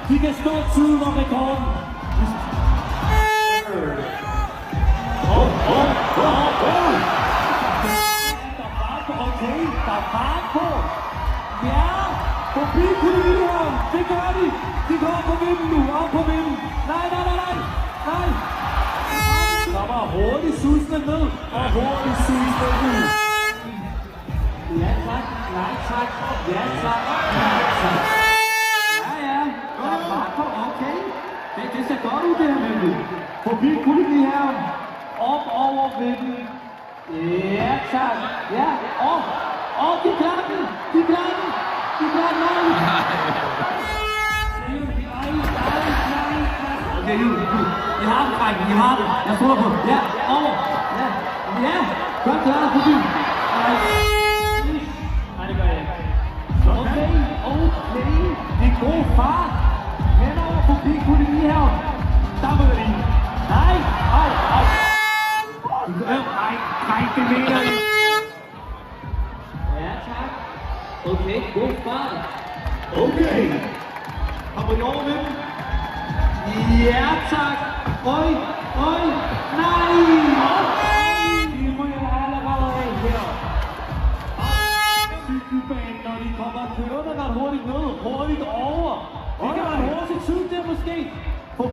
De kan stå tiden og rekorden. Okay, der er fart på. Ja, forbi Kolonihavn. Det gør de. De går på vinden nu. Op på vinden. Nej. Der var hurtigt susende ned. Og hurtigt susende ud. Ja tak. Nej tak. Ja tak. Ja tak. Ja. Der er fart på. Okay. Det ser godt ud det her med. Forbi Kolonihavn. Op over vinden. Ja, tak. Ja, de klarer den. Nej. Okay, Juhl. I har den, drengen. I har den. Jeg tror på. Ja, over. Ja. Godt klaret forbi. Nej, det gør jeg ikke. Okay. Det er god fart. Henover forbi Kolonihavn. Der møder de. Nej. Nej, det mener I. Ja, tak. Okay, god fart. Okay. Kommer I over med dem? Ja, tak. Øj. Nej. De må jeg allerede af her. Cykelbanen, når de kommer kørende ret hurtigt ned. Hurtigt over. Det kan være en hurtig tid der måske.